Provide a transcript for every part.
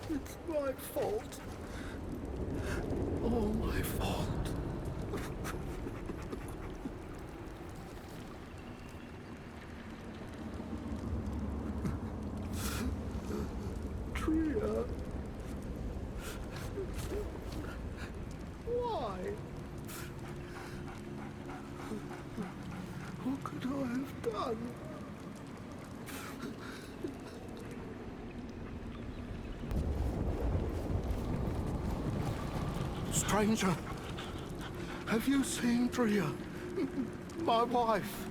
It's my fault. All my fault. Tria. Why? What could I have done? Stranger, have you seen Tria? My wife.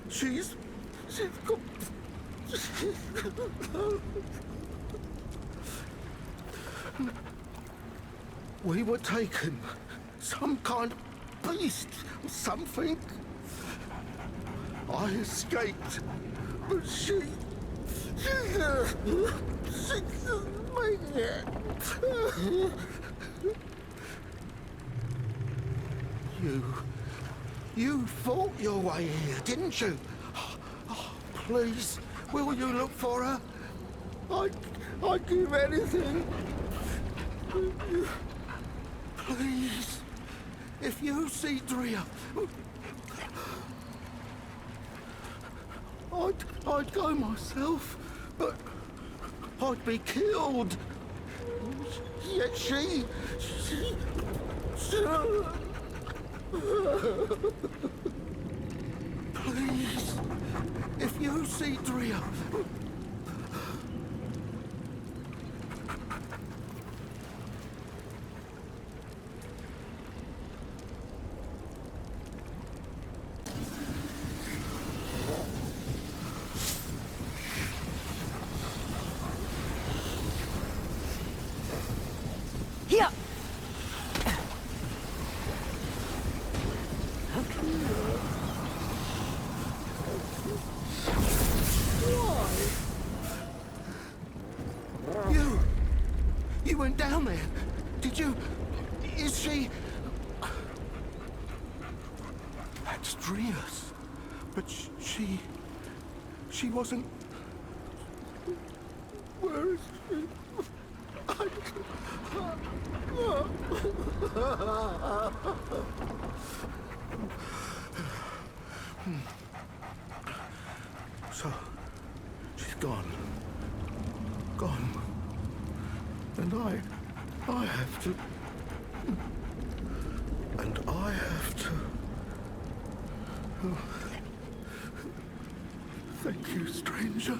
She's got... We were taken. Some kind of beast or something. I escaped, but she's a maniac. You fought your way here, didn't you? Oh, please, will you look for her? I'd give anything. Please, if you see Tria, I'd go myself, but I'd be killed. Yet she... Please, if you see Tria... Hier! You went down there, did you? Is she... That's Tria's. But she wasn't... Where is she? So, she's gone. Gone. And I have to... And I have to... Oh. Thank you, stranger.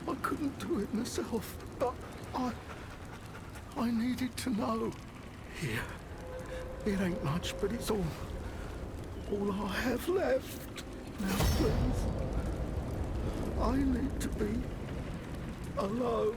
I couldn't do it myself, but I needed to know. Here. It ain't much, but it's all I have left. Now, please. I need to be alone.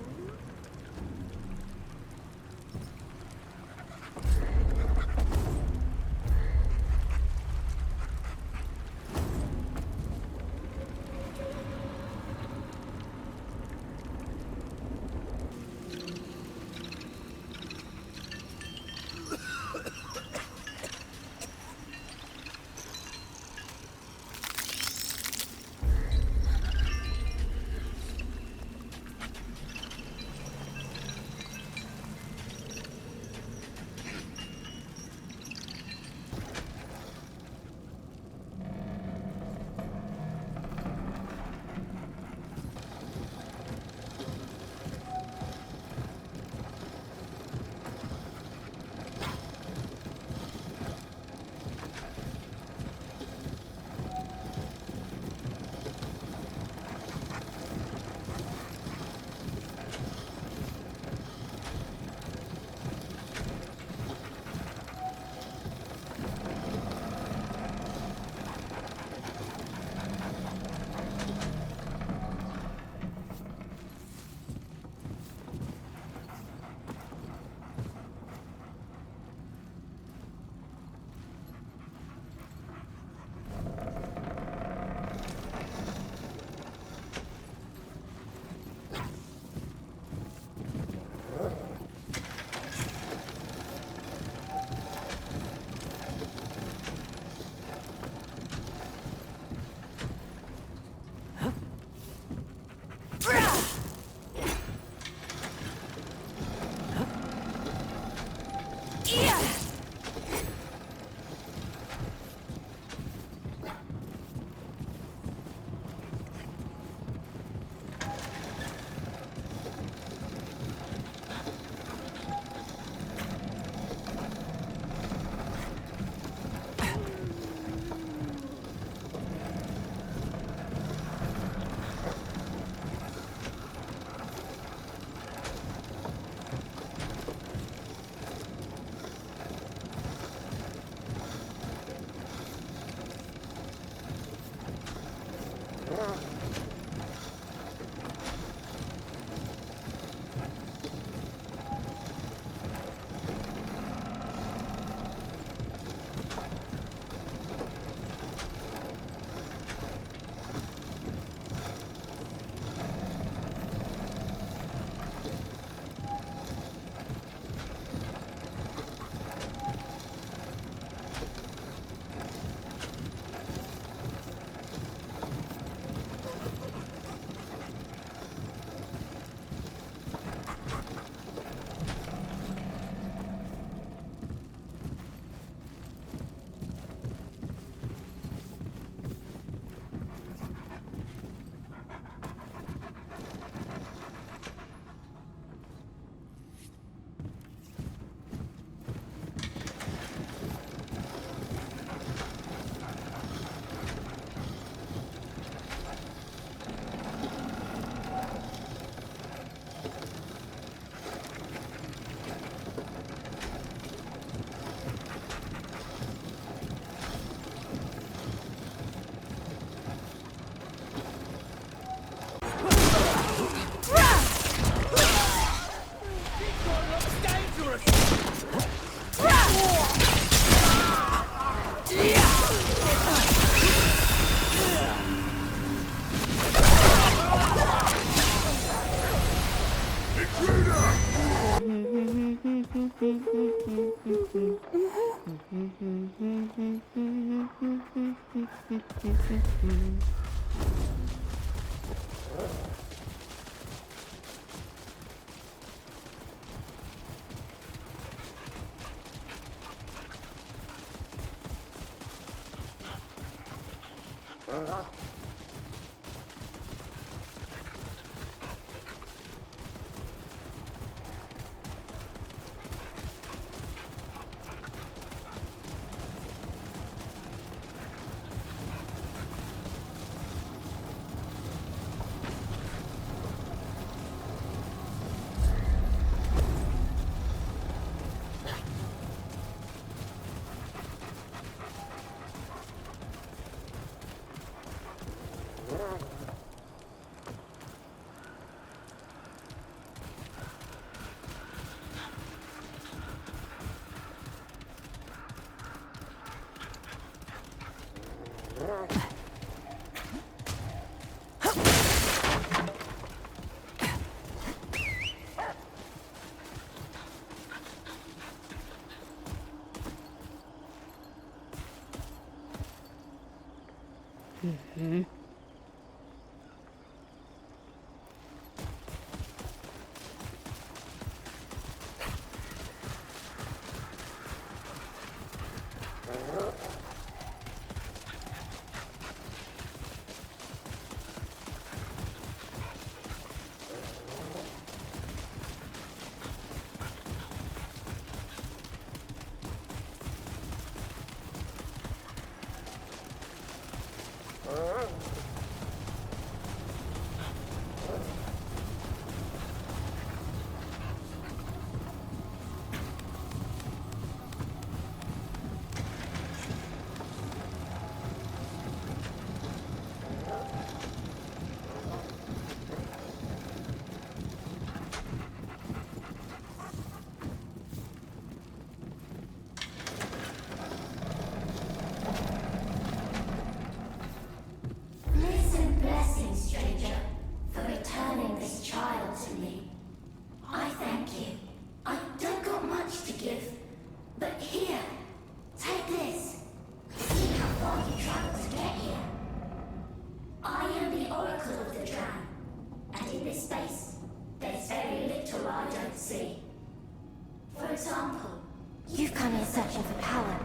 You've come here searching for power.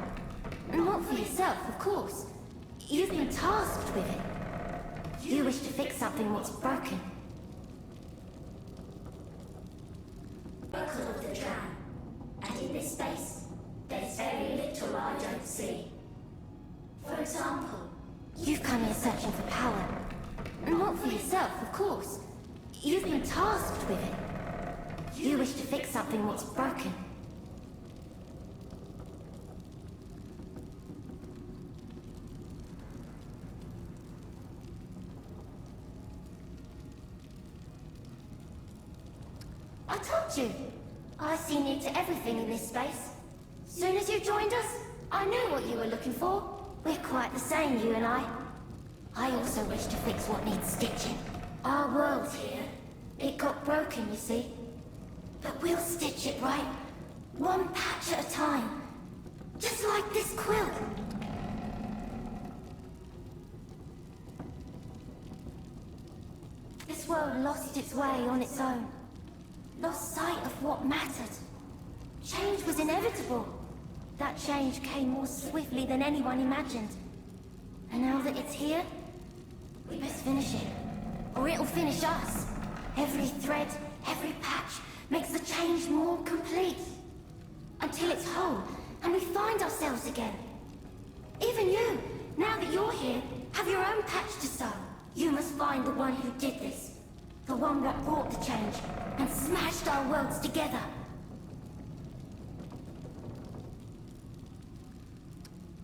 Not for yourself, of course. You've been tasked with it. You wish to fix something that's broken. Oracle of the Dram. And in this space, there's very little I don't see. For example, You've come here searching for power. Not for yourself, of course. You've been tasked with it. You wish to fix something that's broken. I told you. I see near to everything in this space. Soon as you joined us, I knew what you were looking for. We're quite the same, you and I. I also wish to fix what needs stitching. Our world here, it got broken, you see. But we'll stitch it right, one patch at a time. Just like this quilt. This world lost its way on its own. Lost sight of what mattered. Change was inevitable. That change came more swiftly than anyone imagined. And now that it's here, we best finish it. Or it'll finish us. Every thread, every patch makes the change more complete. Until it's whole, and we find ourselves again. Even you, now that you're here, have your own patch to sew. You must find the one who did this. The one that brought the change, and smashed our worlds together.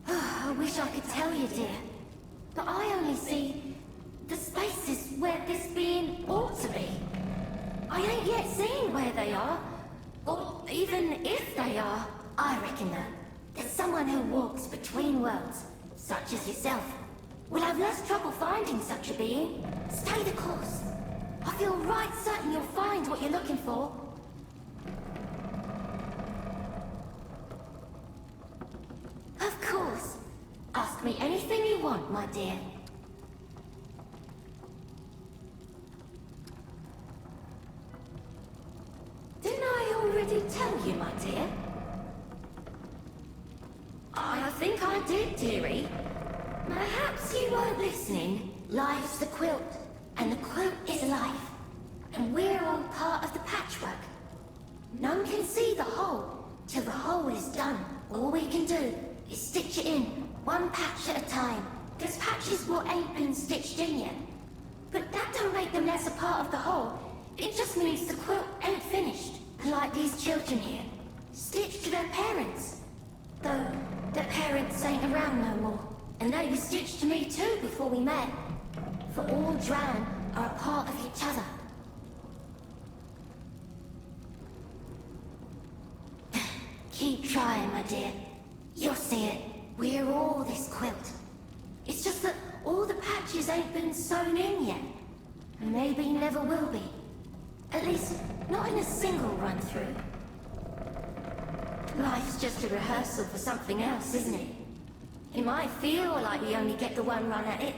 I wish I could tell you, dear. But I only see the spaces where this being ought to be. I ain't yet seen where they are. Or even if they are. I reckon that there's someone who walks between worlds, such as yourself, will have less trouble finding such a being. Stay the course. I feel right certain you'll find what you're looking for. Of course. Ask me anything you want, my dear. tell you, my dear? I think I did, dearie. Perhaps you weren't listening. Life's the quilt, and the quilt is life. And we're all part of the patchwork. None can see the whole till the whole is done. All we can do is stitch it in, one patch at a time. There's patches what ain't been stitched in yet. But that don't make them less a part of the whole. It just means the quilt ain't finished. Like these children here, stitched to their parents. Though their parents ain't around no more. And they were stitched to me too before we met. For all drown are a part of each other. Keep trying, my dear. You'll see it. We're all this quilt. It's just that all the patches ain't been sewn in yet. And maybe never will be. At least, not in a single run-through. Life's just a rehearsal for something else, isn't it? It might feel like we only get the one run at it,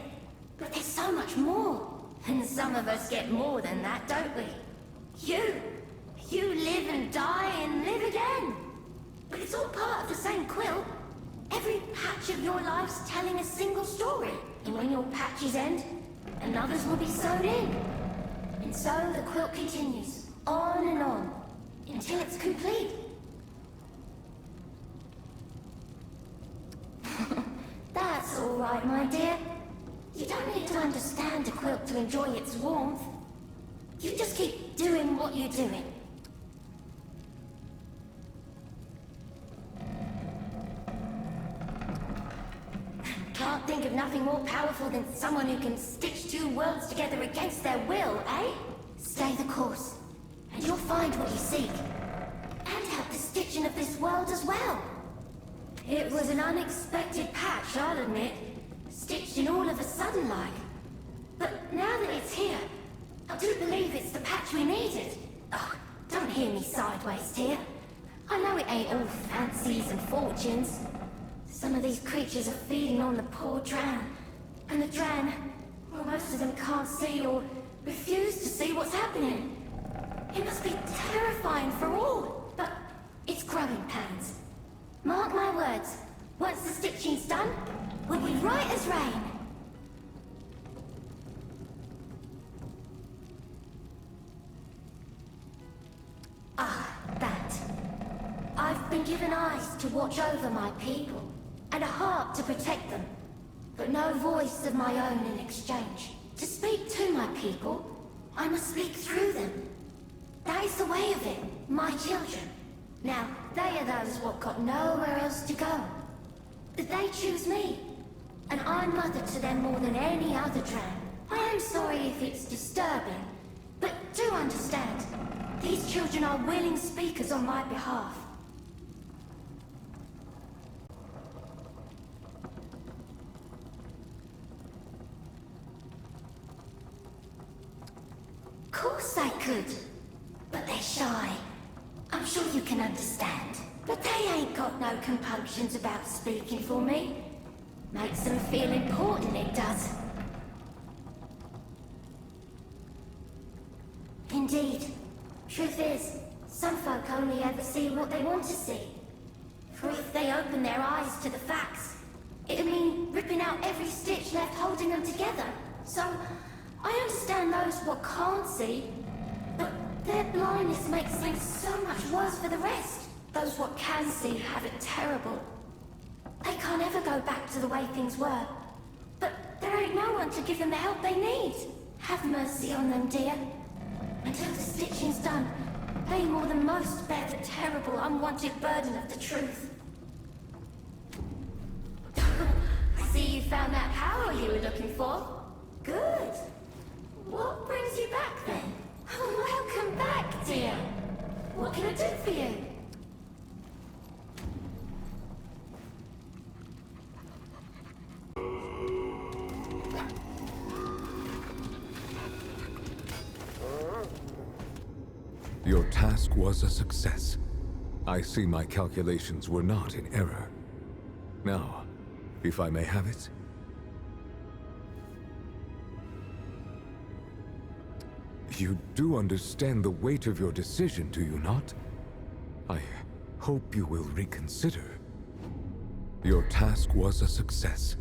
but there's so much more. And some of us get more than that, don't we? You live and die and live again. But it's all part of the same quilt. Every patch of your life's telling a single story. And when your patches end, another's will be sewn in. And so the quilt continues, on and on, until it's complete. That's all right, my dear. You don't need to understand a quilt to enjoy its warmth. You just keep doing what you're doing. Can't think of nothing more powerful than someone who can stitch two worlds together against their will, eh? Stay the course, and you'll find what you seek. And help the stitching of this world as well. It was an unexpected patch, I'll admit. Stitched in all of a sudden like. But now that it's here, I do believe it's the patch we needed. Oh, don't hear me sideways, dear. I know it ain't all fancies and fortunes. Some of these creatures are feeding on the poor Dran. And the Dran, well, most of them can't see or refuse to see what's happening. It must be terrifying for all, but it's growing pains. Mark my words, once the stitching's done, we'll be right as rain. Ah, that. I've been given eyes to watch over my people, and a heart to protect them, but no voice of my own in exchange. To speak to my people, I must speak through them. That is the way of it, my children. Now, they are those what got nowhere else to go. But they choose me, and I'm mother to them more than any other Dran. I am sorry if it's disturbing, but do understand, these children are willing speakers on my behalf. Of course they could, but they're shy. I'm sure you can understand. But they ain't got no compunctions about speaking for me. Makes them feel important, it does. Indeed. Truth is, some folk only ever see what they want to see. For if they open their eyes to the facts, it'd mean ripping out every stitch left holding them together. So, I understand those what can't see, but their blindness makes things so much worse for the rest. Those what can see have it terrible. They can't ever go back to the way things were. But there ain't no one to give them the help they need. Have mercy on them, dear. Until the stitching's done, they more than most bear the terrible, unwanted burden of the truth. I see you found that power you were looking for. Good. What brings you back then? Welcome back, dear. What can I do for you? Your task was a success. I see my calculations were not in error. Now, if I may have it? You do understand the weight of your decision, do you not? I hope you will reconsider. Your task was a success.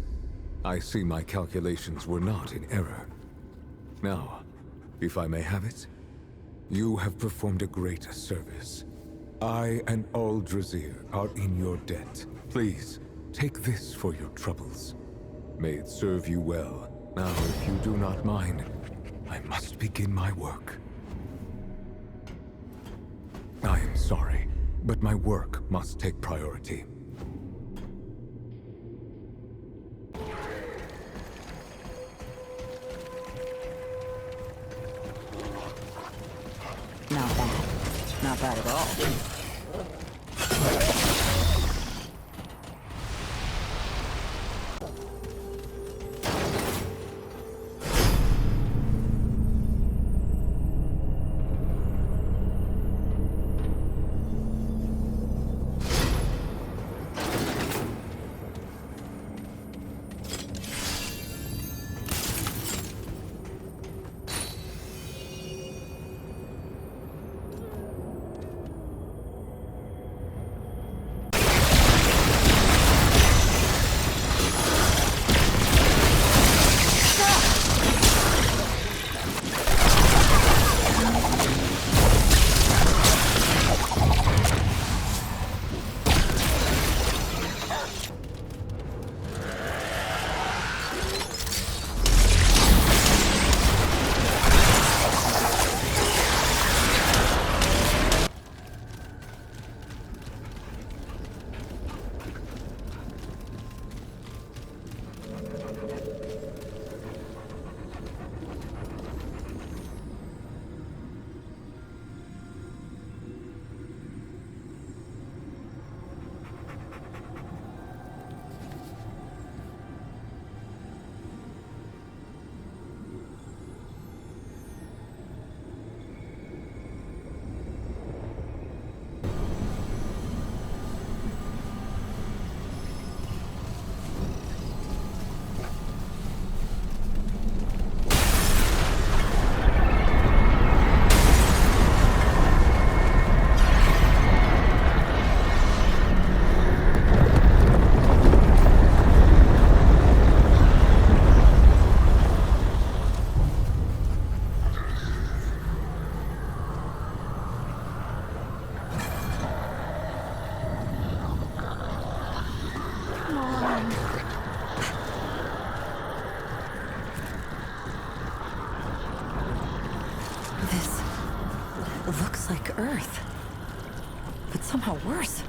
I see my calculations were not in error. Now, if I may have it, you have performed a great service. I and all Drazir are in your debt. Please, take this for your troubles. May it serve you well. Now, if you do not mind, I must begin my work. I am sorry, but my work must take priority. Not bad. Not bad at all. This looks like Earth, but somehow worse.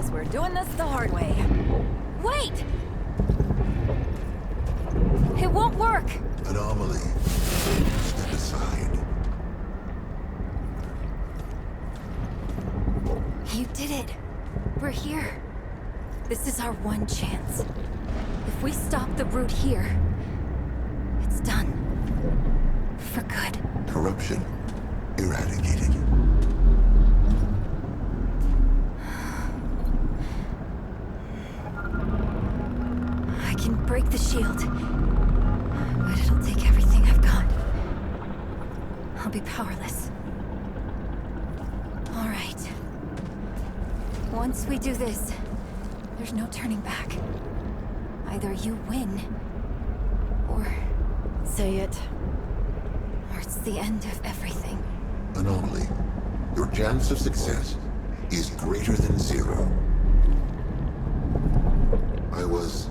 Guess we're doing this the hard way. Wait! It won't work! Anomaly. Step aside. You did it. We're here. This is our one chance. If we stop the root here, it's done. For good. Corruption eradicated. I can break the shield, but it'll take everything I've got. I'll be powerless. All right. Once we do this, there's no turning back. Either you win, or... Say it. Or it's the end of everything. Anomaly. Your chance of success is greater than 0. I was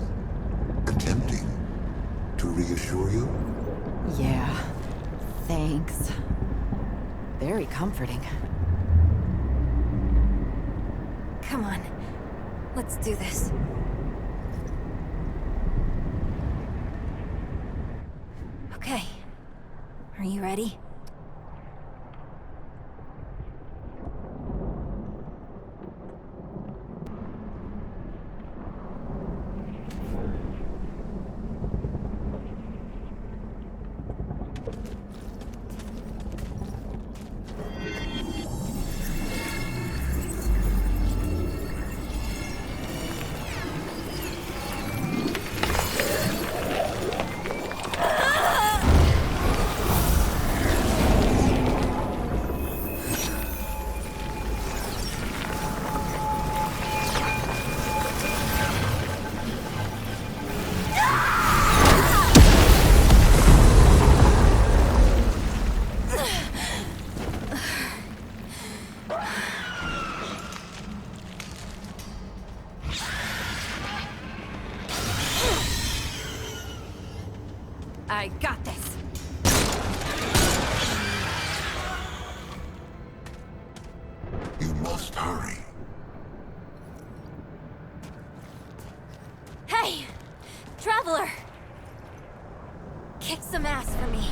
attempting to reassure you. Yeah. Thanks. Very comforting. Come on. Let's do this. Okay. Are you ready? I got this. You must hurry. Hey! Traveler! Kick some ass for me.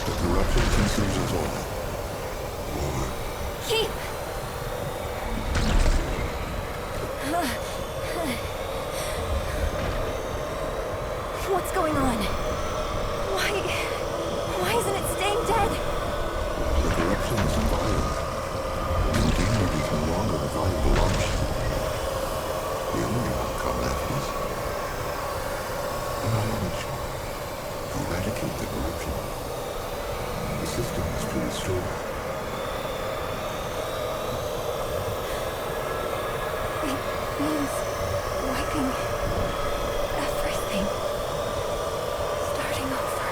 The corruption consumes us all. War. Keep! What's going on? Why isn't it staying dead? The corruption is violent. Ingenuity is no longer a viable option. The only outcome left is annihilation. To eradicate the corruption, the system is to restore. It means wiping everything. Starting over.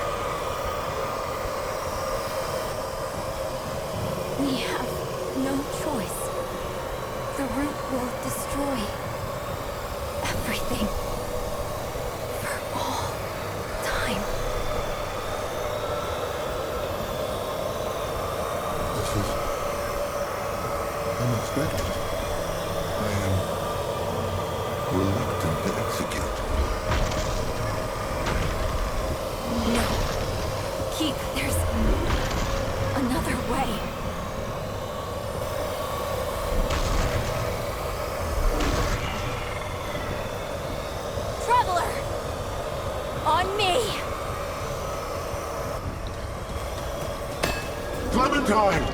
We have no choice. The root will destroy everything. For all time. This is unexpected. I am reluctant to execute. No. Keep. There's another way. Traveler! On me! Clementine!